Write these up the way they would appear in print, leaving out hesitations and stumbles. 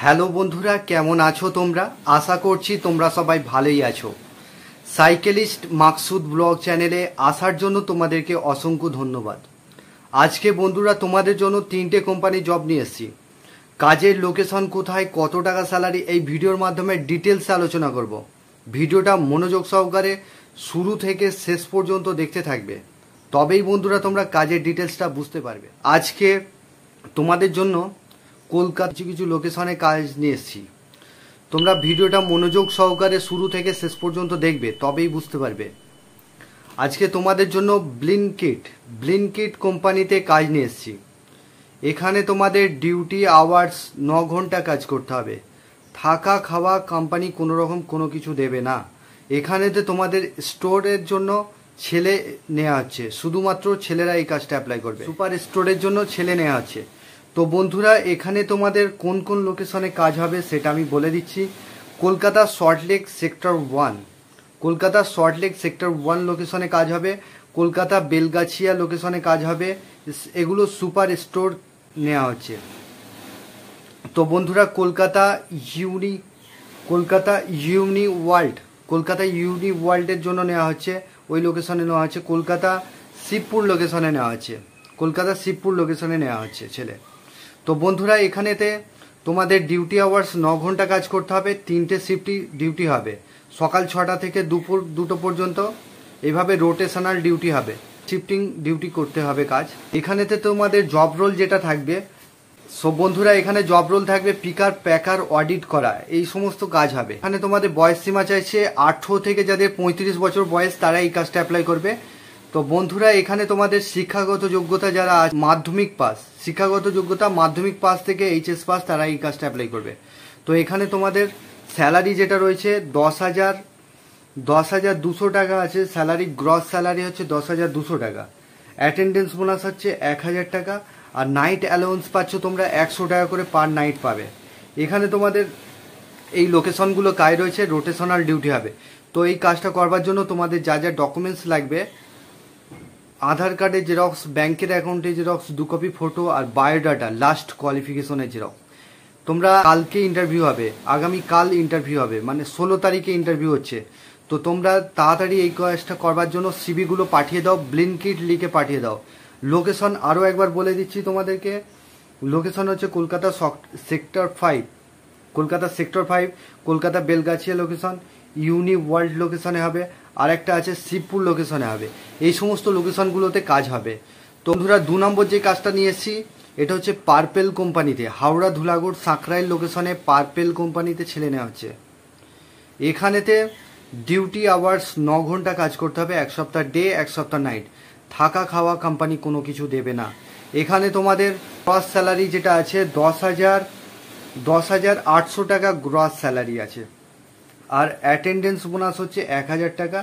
Hello বন্ধুরা, কেমন আছো তোমরা? আশা করছি তোমরা সবাই ভালোই আছো। সাইকেলিস্ট মাকসুদ ব্লগ চ্যানেলে আসার জন্য তোমাদেরকে অসংখ্য ধন্যবাদ। আজকে বন্ধুরা তোমাদের জন্য 3টে কোম্পানি জব নিয়ে এসেছি। কাজের লোকেশন কোথায়, কত টাকা স্যালারি, এই ভিডিওর মাধ্যমে ডিটেলসে আলোচনা করব। ভিডিওটা মনোযোগ সহকারে শুরু থেকে শেষ পর্যন্ত দেখতে থাকবে, তবেই বন্ধুরা তোমরা কাজের ডিটেলসটা বুঝতে পারবে। আজকে তোমাদের জন্য কলকাতা কিছু লোকেশনে কাজ নিয়ে এসেছি। তোমরা ভিডিওটা মনোযোগ সহকারে শুরু থেকে শেষ পর্যন্ত দেখবে, তবেই বুঝতে পারবে। আজকে তোমাদের জন্য ব্লিঙ্কিট কোম্পানিতে কাজ নিয়ে এসেছি। এখানে তোমাদের ডিউটি আওয়ার্স 9 ঘন্টা কাজ করতে হবে। থাকা খাওয়া কোম্পানি কোনো রকম কোনো কিছু দেবে না। এখানেতে তোমাদের স্টোরের জন্য ছেলে নেওয়া হচ্ছে, শুধুমাত্র ছেলেরা এই কাজটা অ্যাপ্লাই করবে। সুপার স্টোরের জন্য ছেলে নেওয়া হচ্ছে। তো বন্ধুরা, এখানে তোমাদের কোন কোন লোকেশনে কাজ হবে সেটা আমি বলে দিচ্ছি। কলকাতা সল্টলেক সেক্টর 1 লোকেশনে কাজ হবে। কলকাতা বেলগাছিয়া লোকেশনে কাজ হবে। এগুলো সুপার স্টোর নেওয়া হচ্ছে। তো বন্ধুরা, কলকাতা ইউনি ওয়ার্ল্ডের জন্য নেওয়া হচ্ছে, ওই লোকেশনে নেওয়া হচ্ছে। কলকাতা শিবপুর লোকেশনে নেওয়া হচ্ছে ছেলে। তো বন্ধুরা, এখানেতে তোমাদের ডিউটি আওয়ার্স 9 ঘন্টা কাজ করতে হবে। 3টে শিফট ডিউটি হবে, সকাল 6টা থেকে দুপুর 2টো পর্যন্ত। এভাবে রোটেশনাল ডিউটি হবে, শিফটিং ডিউটি করতে হবে কাজ। এখানেতে তোমাদের জব রোল যেটা থাকবে, সব বন্ধুরা এখানে জব রোল থাকবে পিকার, প্যাকার, অডিট করা, এই সমস্ত কাজ হবে। এখানে তোমাদের বয়স সীমা চাইছে 18 থেকে যাদের 35 বছর বয়স তারা এই কাজটা অ্যাপ্লাই করবে। তো বন্ধুরা, এখানে তোমাদের শিক্ষাগত যোগ্যতা যারা মাধ্যমিক পাস থেকে এইচএস পাস তারা এই কাজটা অ্যাপ্লাই করবে। তো এখানে তোমাদের স্যালারি যেটা রয়েছে 10,200 টাকা আছে স্যালারি। গ্রস স্যালারি হচ্ছে 10,200 টাকা। অ্যাটেন্ডেন্স বোনাস হচ্ছে 1,000 টাকা। আর নাইট অ্যালাউন্স পাচ্ছ তোমরা 100 টাকা করে পার নাইট পাবে। এখানে তোমাদের এই লোকেশনগুলো কাজ রয়েছে, রোটেশনাল ডিউটি হবে। তো এই কাজটা করবার জন্য তোমাদের যা যা ডকুমেন্টস লাগবে, আধার কার্ডের জেরক্স, ব্যাংকের অ্যাকাউন্টের জেরক্স, 2 কপি ফটো আর বায়োডাটা, লাস্ট কোয়ালিফিকেশনের জেরক্স। তোমরা কালকে ইন্টারভিউ হবে, আগামীকাল ইন্টারভিউ হবে, মানে 16 তারিখে ইন্টারভিউ হচ্ছে। তো তোমরা তাড়াতাড়ি এই কাজটা করবার জন্য সিভিগুলো পাঠিয়ে দাও, ব্লিঙ্কিট লিখে পাঠিয়ে দাও। লোকেশন আরও একবার বলে দিচ্ছি তোমাদেরকে। লোকেশন হচ্ছে কলকাতা সেক্টর 5, কলকাতা বেলগাছিয়া লোকেশন, ইউনি ওয়ার্ল্ড লোকেশনে হবে, আর একটা আছে শিবপুর লোকেশনে হবে। এই সমস্ত লোকেশনগুলোতে কাজ হবে। তো বন্ধুরা, 2 নম্বর যে কাজটা নিয়ে এসেছি, এটা হচ্ছে পার্পেল কোম্পানিতে, হাওড়া ধুলাগড় সাঁকরাইল লোকেশনে পার্পেল কোম্পানিতে ছেলে নেওয়া হচ্ছে। এখানেতে ডিউটি আওয়ার্স 9 ঘন্টা কাজ করতে হবে, 1 সপ্তাহ ডে 1 সপ্তাহ নাইট। থাকা খাওয়া কোম্পানি কোনো কিছু দেবে না। এখানে তোমাদের গ্রস স্যালারি যেটা আছে 10,800 টাকা গ্রস স্যালারি আছে। আর অ্যাটেন্ডেন্স বোনাস হচ্ছে 1,000 টাকা।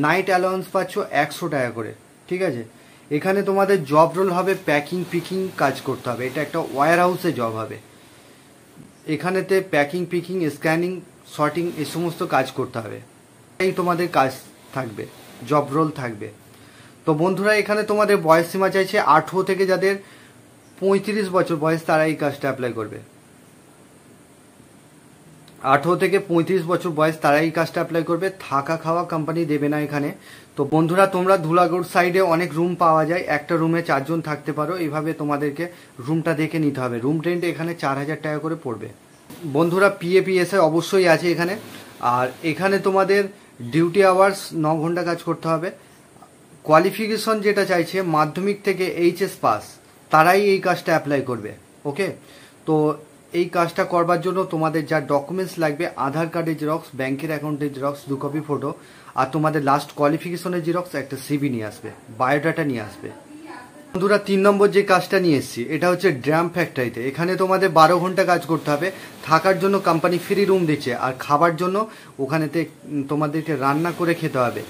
নাইট অ্যালাউন্স পাচ্ছ 100 টাকা করে, ঠিক আছে। এখানে তোমাদের জব রোল হবে পিকিং কাজ করতে হবে। এটা একটা ওয়্যার হাউসে জব হবে। এখানেতে পিকিং, স্ক্যানিং, শর্টিং এই সমস্ত কাজ করতে হবে। এই তোমাদের কাজ থাকবে, জব রোল থাকবে। তো বন্ধুরা, এখানে তোমাদের বয়স সীমা চাইছে 18 থেকে যাদের 35 বছর বয়স তারা এই কাজটা অ্যাপ্লাই করবে। 18 থেকে 35 বছর বয়স তারা এই কাজটা অ্যাপ্লাই করবে। থাকা খাওয়া কোম্পানি দেবে না এখানে। তো বন্ধুরা, তোমরা ধুলাগড় সাইডে অনেক রুম পাওয়া যায়, একটা রুমে 4 জন থাকতে পারো। এইভাবে তোমাদেরকে রুমটা দেখে নিতে হবে। রুম রেন্ট এখানে 4,000 টাকা করে পড়বে। বন্ধুরা, পিএপিএসআই অবশ্যই আছে এখানে। আর এখানে তোমাদের ডিউটি আওয়ার্স 9 ঘন্টা কাজ করতে হবে। কোয়ালিফিকেশন যেটা চাইছে মাধ্যমিক থেকে এইচএস পাস তারাই এই কাজটা অ্যাপ্লাই করবে। ওকে, তো এই কাজটা করবার জন্য তোমাদের যা ডকুমেন্টস লাগবে, আধার কার্ডের জেরক্স, ব্যাংকের অ্যাকাউন্টের জেরক্স, 2 কপি ফটো, আর তোমাদের লাস্ট কোয়ালিফিকেশনের জেরক্স, একটা সিভি নিয়ে আসবে, বায়োডাটা নিয়ে আসবে। বন্ধুরা, 3 নম্বর যে কাজটা নিয়ে এসেছি, এটা হচ্ছে ড্রাম ফ্যাক্টরিতে। এখানে তোমাদের 12 ঘন্টা কাজ করতে হবে। থাকার জন্য কোম্পানি ফ্রি রুম দিচ্ছে, আর খাবার জন্য ওখানেতে তোমাদেরকে রান্না করে খেতে হবে।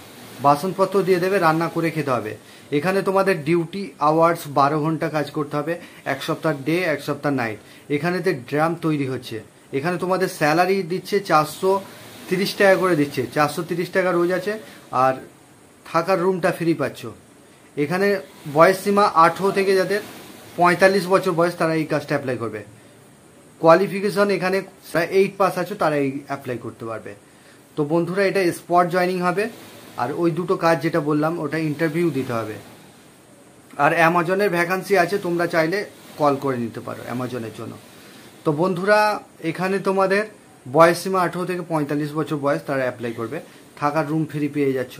বাসনপত্র দিয়ে দেবে, রান্না করে খেতে হবে। এখানে তোমাদের ডিউটি আওয়ার্স 12 ঘন্টা কাজ করতে হবে, 1 সপ্তাহ ডে 1 সপ্তাহ নাইট। এখানেতে ড্রাম তৈরি হচ্ছে। এখানে তোমাদের স্যালারি দিচ্ছে 430 টাকা করে দিচ্ছে, 430 টাকা রোজ আছে। আর থাকার রুমটা ফ্রি পাচ্ছ। এখানে বয়স সীমা 18 থেকে যাদের 45 বছর বয়স তারা এই কাজটা অ্যাপ্লাই করবে। কোয়ালিফিকেশন এখানে 8 পাস আছে তারাই অ্যাপ্লাই করতে পারবে। তো বন্ধুরা এটা স্পট জয়নিং হবে, আর ওই দুটো কাজ যেটা বললাম ওটা ইন্টারভিউ দিতে হবে। আর অ্যামাজনের ভ্যাকান্সি আছে, তোমরা চাইলে কল করে নিতে পারো অ্যামাজনের জন্য। তো বন্ধুরা এখানে তোমাদের বয়স সীমা 18 থেকে 45 বছর বয়স, তারা অ্যাপ্লাই করবে। থাকার রুম ফ্রি পেয়ে যাচ্ছ।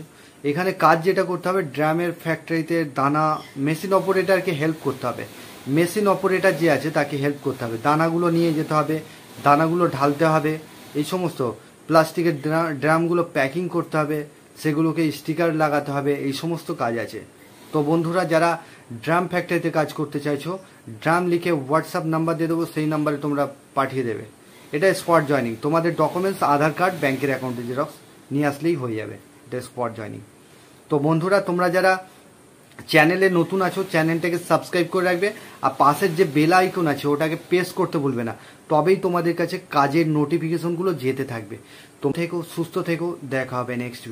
এখানে কাজ যেটা করতে হবে, ড্রামের ফ্যাক্টরিতে দানা, মেশিন অপারেটরকে হেল্প করতে হবে। মেশিন অপারেটর যে আছে তাকে হেল্প করতে হবে, দানাগুলো নিয়ে যেতে হবে, দানাগুলো ঢালতে হবে, এই সমস্ত প্লাস্টিকের ড্রামগুলো প্যাকিং করতে হবে, সেগুলোকে স্টিকার লাগাতে হবে, এই সমস্ত কাজ আছে। তো বন্ধুরা যারা ড্রাম ফ্যাক্টরিতে কাজ করতে চাইছো, ড্রাম লিখে হোয়াটসঅ্যাপ নাম্বার দিয়ে দেবো, সেই নাম্বারে তোমরা পাঠিয়ে দেবে। এটা স্পট জয়নিং। তোমাদের ডকুমেন্টস আধার কার্ড, ব্যাংকের অ্যাকাউন্টে জেরক্স নিয়ে আসলেই হয়ে যাবে, এটা স্পট জয়নিং। তো বন্ধুরা তোমরা যারা চ্যানেলে নতুন আছো চ্যানেলটাকে সাবস্ক্রাইব করে রাখবে, আর পাশের যে বেল আইকন আছে ওটাকে প্রেস করতে ভুলবে না, তবেই তোমাদের কাছে কাজের নোটিফিকেশনগুলো যেতে থাকবে। তোমরা থেকো, সুস্থ থেকো, দেখা হবে নেক্সট।